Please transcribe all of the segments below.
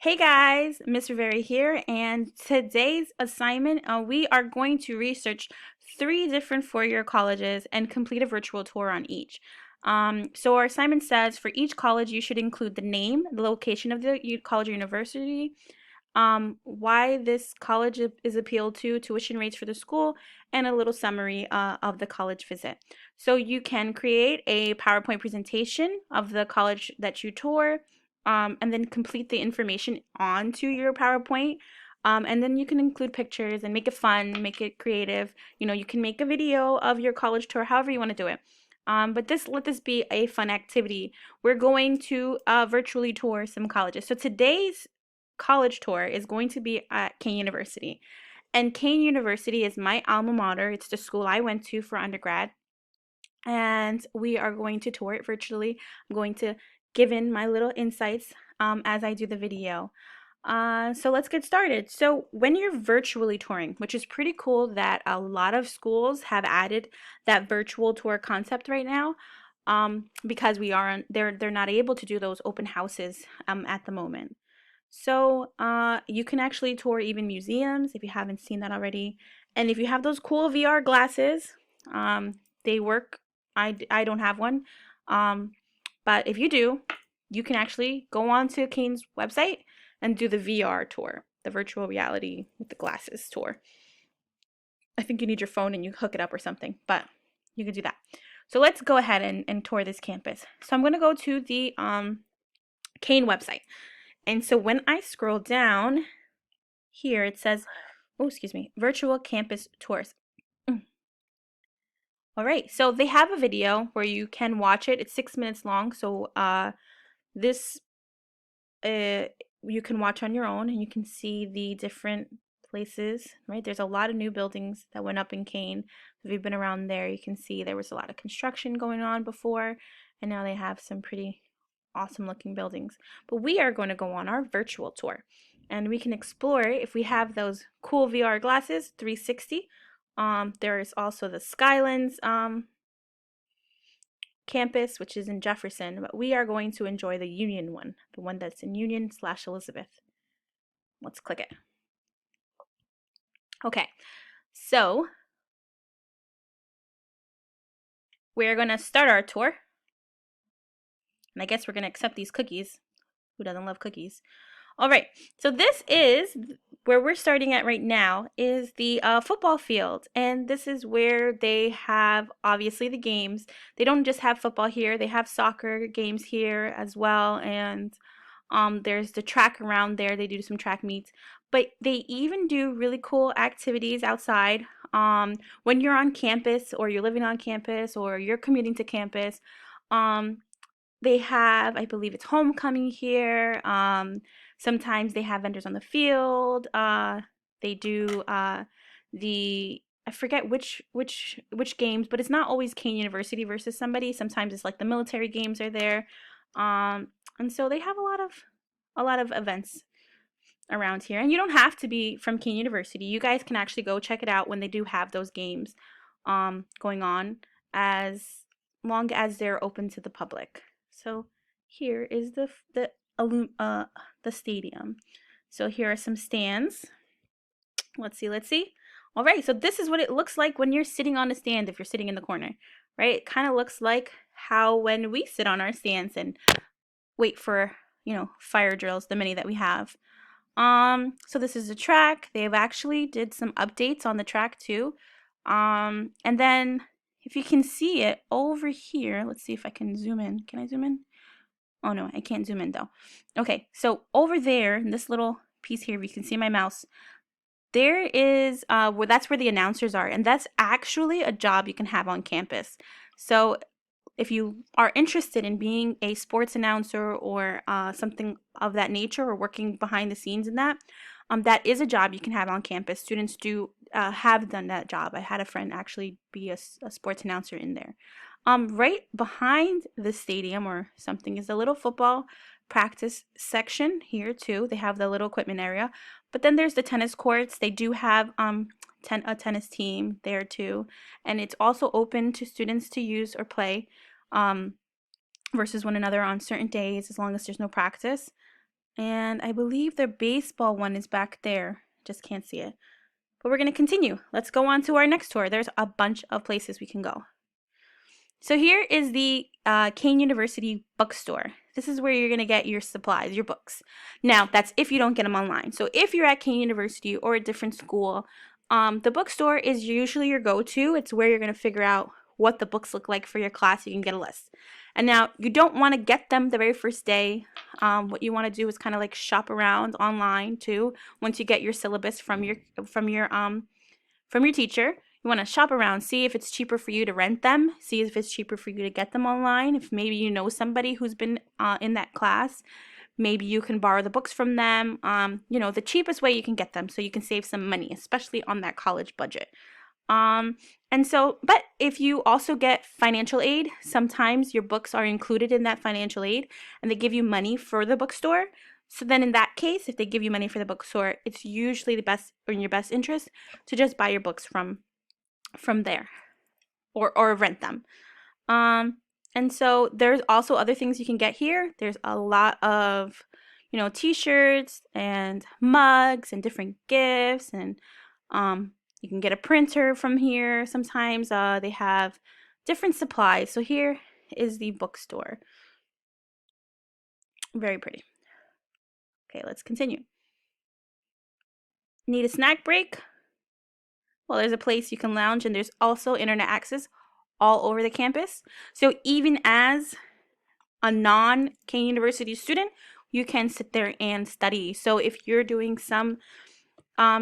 Hey guys, Miss Rivera here, and today's assignment, we are going to research three different four-year colleges and complete a virtual tour on each. So our assignment says for each college, you should include the name, the location of the college or university, why this college is appealed to, tuition rates for the school, and a little summary of the college visit. So you can create a PowerPoint presentation of the college that you tour, and then complete the information onto your PowerPoint. And then you can include pictures and make it fun, make it creative. You can make a video of your college tour, however you want to do it. But let this be a fun activity. We're going to virtually tour some colleges. So today's college tour is going to be at Kean University. And Kean University is my alma mater. It's the school I went to for undergrad. And we are going to tour it virtually. I'm going to give in my little insights as I do the video. So let's get started. So when you're virtually touring, which is pretty cool that a lot of schools have added that virtual tour concept right now, because they're not able to do those open houses at the moment. So you can actually tour even museums if you haven't seen that already. And if you have those cool VR glasses, they work. I don't have one. Um, but if you do, you can actually go on to Kane's website and do the VR tour, the virtual reality with the glasses tour. I think you need your phone and you hook it up or something, but you can do that. So let's go ahead and tour this campus. So I'm going to go to the Kane website. And so when I scroll down here, it says, oh, excuse me, virtual campus tours. All right, so they have a video where you can watch it. It's 6 minutes long, so this you can watch on your own, and you can see the different places, right? There's a lot of new buildings that went up in Kean. If you've been around there, you can see there was a lot of construction going on before, and now they have some pretty awesome looking buildings. But we are going to go on our virtual tour, and we can explore if we have those cool VR glasses, 360. There is also the Skylands campus, which is in Jefferson, but we are going to enjoy the Union one, the one that's in Union/Elizabeth. Let's click it. Okay, so we're going to start our tour. And I guess we're going to accept these cookies. Who doesn't love cookies? All right, so this is where we're starting at right now is the football field. And this is where they have, obviously, the games. They don't just have football here. They have soccer games here as well. And there's the track around there. They do some track meets. But they even do really cool activities outside. When you're on campus or you're living on campus or you're commuting to campus, um, they have, I believe it's homecoming here. Sometimes they have vendors on the field. They do I forget which games, but it's not always Kean University versus somebody. Sometimes it's like the military games are there. And so they have a lot of events around here. And you don't have to be from Kean University. You guys can actually go check it out when they do have those games going on, as long as they're open to the public. So here is the stadium. So here are some stands. Let's see. All right, so this is what it looks like when you're sitting on a stand if you're sitting in the corner, right? It kind of looks like how when we sit on our stands and wait for, fire drills, the many that we have. So this is the track. They've actually did some updates on the track too. And then if you can see it over here, let's see if I can zoom in. Can I zoom in? Oh no, I can't zoom in though. Okay, so over there, in this little piece here, if you can see my mouse, there is where that's where the announcers are, and that's actually a job you can have on campus. So if you are interested in being a sports announcer or something of that nature, or working behind the scenes in that, that is a job you can have on campus. Students do have done that job. I had a friend actually be a sports announcer in there. Right behind the stadium or something is a little football practice section here too. They have the little equipment area, but then there's the tennis courts. They do have a tennis team there too, and it's also open to students to use or play versus one another on certain days as long as there's no practice. And I believe their baseball one is back there. Just can't see it. But we're going to continue. Let's go on to our next tour. There's a bunch of places we can go. So here is the Kean University bookstore. This is where you're going to get your supplies, your books. Now, that's if you don't get them online. So if you're at Kean University or a different school, the bookstore is usually your go-to. It's where you're going to figure out what the books look like for your class. You can get a list. And now, you don't want to get them the very first day. What you want to do is kind of like shop around online too. Once you get your syllabus from your teacher, you want to shop around, see if it's cheaper for you to rent them, see if it's cheaper for you to get them online. If maybe you know somebody who's been in that class, maybe you can borrow the books from them. The cheapest way you can get them so you can save some money, especially on that college budget. But if you also get financial aid, sometimes your books are included in that financial aid and they give you money for the bookstore. So then in that case, if they give you money for the bookstore, it's usually the best or in your best interest to just buy your books from there or rent them. And so there's also other things you can get here. There's a lot of, t-shirts and mugs and different gifts, and you can get a printer from here. Sometimes they have different supplies. So here is the bookstore. Very pretty. Okay, let's continue. Need a snack break? Well, there's a place you can lounge, and there's also internet access all over the campus. So even as a non-Kean University student, you can sit there and study. So if you're doing some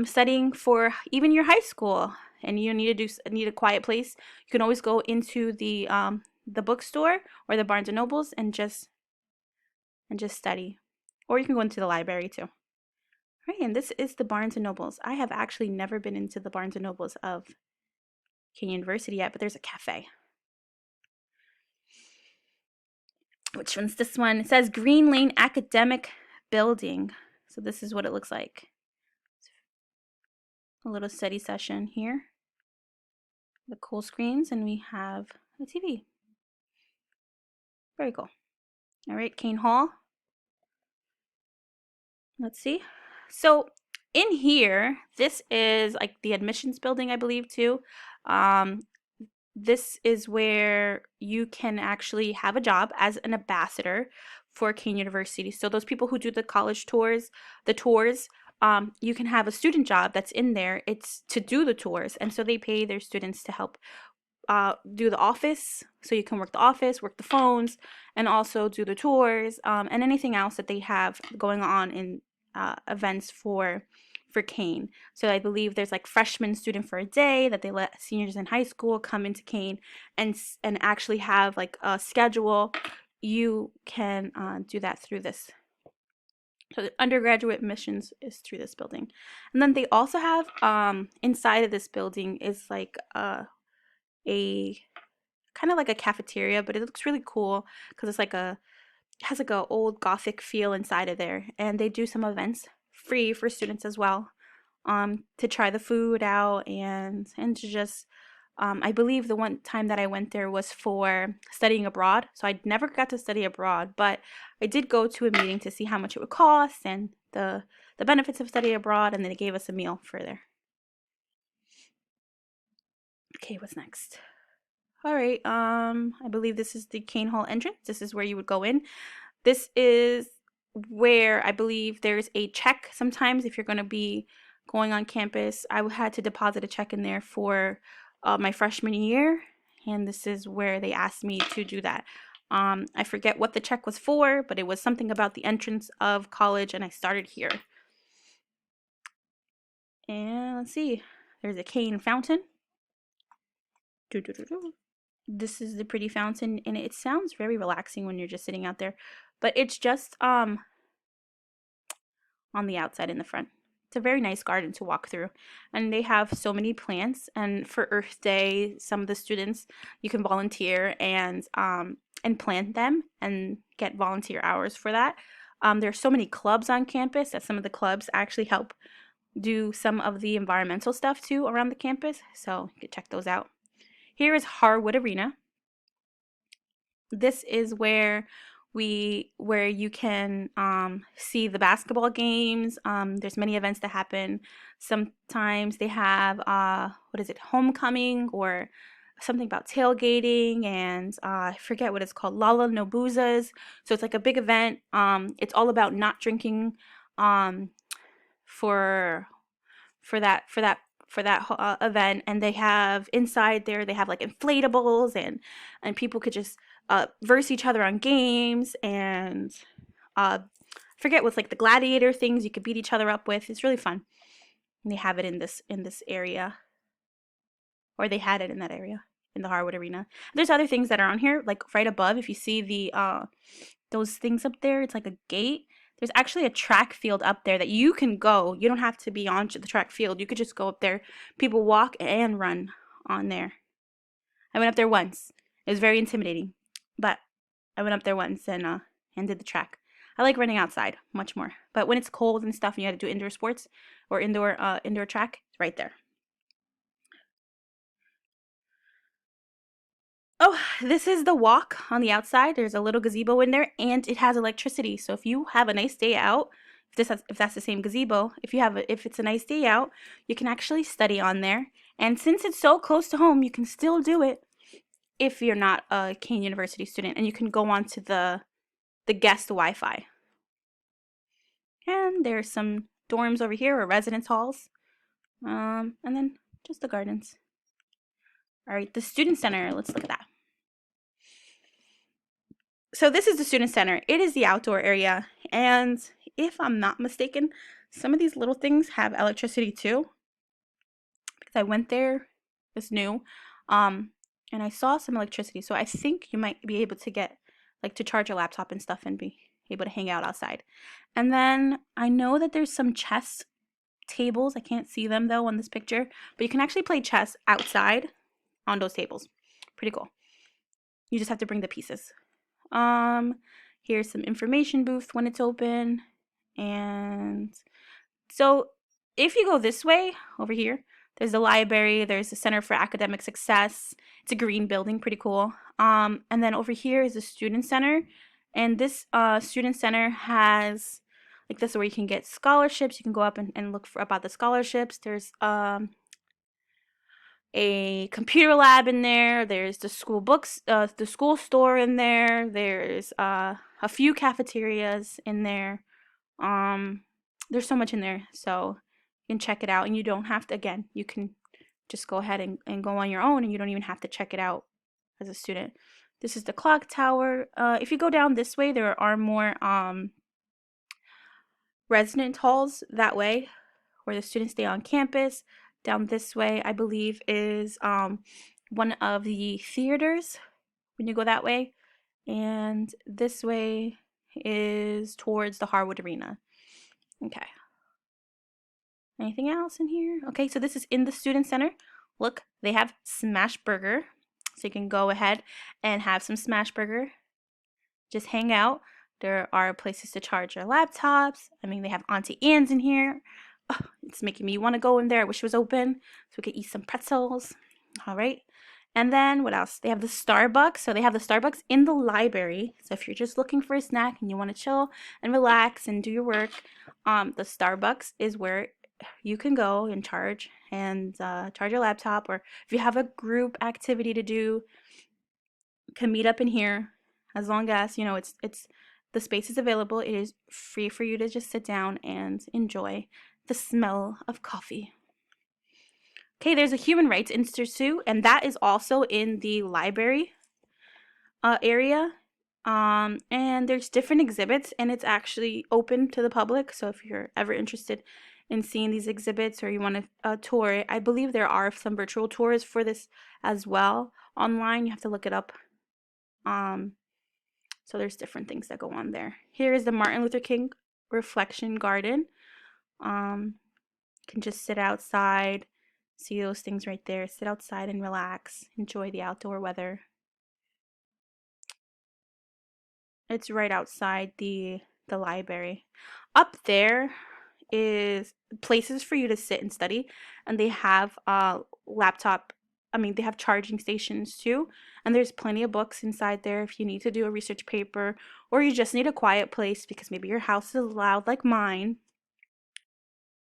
studying for even your high school and you need a quiet place, you can always go into the bookstore or the Barnes and Nobles and just study. Or you can go into the library too. Right, and this is the Barnes and Nobles. I have actually never been into the Barnes and Nobles of Kean University yet, but there's a cafe. Which one's this one? It says Green Lane Academic Building. So this is what it looks like. A little study session here. The cool screens, and we have a TV. Very cool. All right, Kean Hall. Let's see. So in here, this is like the admissions building, I believe, too. This is where you can actually have a job as an ambassador for Kean University. So those people who do the college tours, you can have a student job that's in there. It's to do the tours, and so they pay their students to help do the office. So you can work the office, work the phones, and also do the tours, and anything else that they have going on in events for Kean. So I believe there's like freshman student for a day that they let seniors in high school come into Kean and actually have like a schedule. You can do that through this. So the undergraduate admissions is through this building. And then they also have inside of this building is like a kind of like a cafeteria, but it looks really cool because it's like it has like a old Gothic feel inside of there. And they do some events free for students as well, to try the food out and to just I believe the one time that I went there was for studying abroad. So I never got to study abroad, but I did go to a meeting to see how much it would cost and the benefits of studying abroad, and then they gave us a meal for there. Okay, what's next? All right, I believe this is the Kean Hall entrance. This is where you would go in. This is where I believe there's a check sometimes if you're going to be going on campus. I had to deposit a check in there for my freshman year, and this is where they asked me to do that. I forget what the check was for, but it was something about the entrance of college, and I started here. And let's see, there's a Kean fountain. This is the pretty fountain, and it sounds very relaxing when you're just sitting out there, but it's just on the outside in the front. It's a very nice garden to walk through, and they have so many plants. And for Earth Day, some of the students, you can volunteer and plant them and get volunteer hours for that. There's so many clubs on campus that some of the clubs actually help do some of the environmental stuff too around the campus, so you can check those out. Here is Harwood Arena. This is where where you can see the basketball games. There's many events that happen. Sometimes they have what is it, homecoming, or something about tailgating, and I forget what it's called, Lollapaloozas. So it's like a big event. It's all about not drinking um, for for that event. And they have inside there, they have like inflatables, and people could just verse each other on games, and forget what's like the gladiator things you could beat each other up with. It's really fun. And they have it in this area, or they had it in that area, in the Harwood Arena. There's other things that are on here, like right above. If you see the those things up there, it's like a gate. There's actually a track field up there that you can go. You don't have to be on the track field. You could just go up there. People walk and run on there. I went up there once. It was very intimidating, but I went up there once and did the track. I like running outside much more. But when it's cold and stuff and you have to do indoor sports or indoor track, it's right there. Oh, this is the walk on the outside. There's a little gazebo in there, and it has electricity. So if you have a nice day out, if that's the same gazebo, if it's a nice day out, you can actually study on there. And since it's so close to home, you can still do it if you're not a Kean University student, and you can go on to the guest Wi-Fi. And there's some dorms over here, or residence halls, and then just the gardens. All right, the student center. Let's look at that. So this is the student center. It is the outdoor area, and if I'm not mistaken, some of these little things have electricity too, because I went there, it's new, and I saw some electricity. So I think you might be able to get, like, to charge your laptop and stuff and be able to hang out outside. And then I know that there's some chess tables. I can't see them though on this picture, but you can actually play chess outside on those tables. Pretty cool. You just have to bring the pieces. Here's some information booth when it's open. And so if you go this way over here, there's the library, there's the Center for Academic Success. It's a green building, pretty cool. And then over here is the student center, and this student center has, like, this is where you can get scholarships. You can go up and look about the scholarships. There's a computer lab in there. There's the school books, the school store in there. There's a few cafeterias in there. There's so much in there, so you can check it out, and you don't have to, again, you can just go ahead and go on your own, and you don't even have to check it out as a student. This is the clock tower. If you go down this way, there are more resident halls that way, where the students stay on campus. Down this way, I believe, is one of the theaters when you go that way. And this way is towards the Harwood Arena. Okay. Anything else in here? Okay, so this is in the student center. Look, they have Smash Burger. So you can go ahead and have some Smash Burger. Just hang out. There are places to charge your laptops. I mean, they have Auntie Anne's in here. Oh, it's making me want to go in there. I wish it was open so we could eat some pretzels. All right. And then what else? They have the Starbucks. So they have the Starbucks in the library. So if you're just looking for a snack and you want to chill and relax and do your work, the Starbucks is where you can go and charge your laptop. Or if you have a group activity to do, you can meet up in here. As long as, you know, it's the space is available. It is free for you to just sit down and enjoy the smell of coffee. Okay, there's a Human Rights Institute, and that is also in the library area. And there's different exhibits, and it's actually open to the public. So if you're ever interested in seeing these exhibits, or you want to tour it, I believe there are some virtual tours for this as well online. You have to look it up. So there's different things that go on there. Here is the Martin Luther King Reflection Garden. You can just sit outside, see those things right there. Sit outside and relax, enjoy the outdoor weather. It's right outside the library. Up there is places for you to sit and study, and they have laptop I mean, they have charging stations too, and there's plenty of books inside there if you need to do a research paper or you just need a quiet place because maybe your house is loud like mine.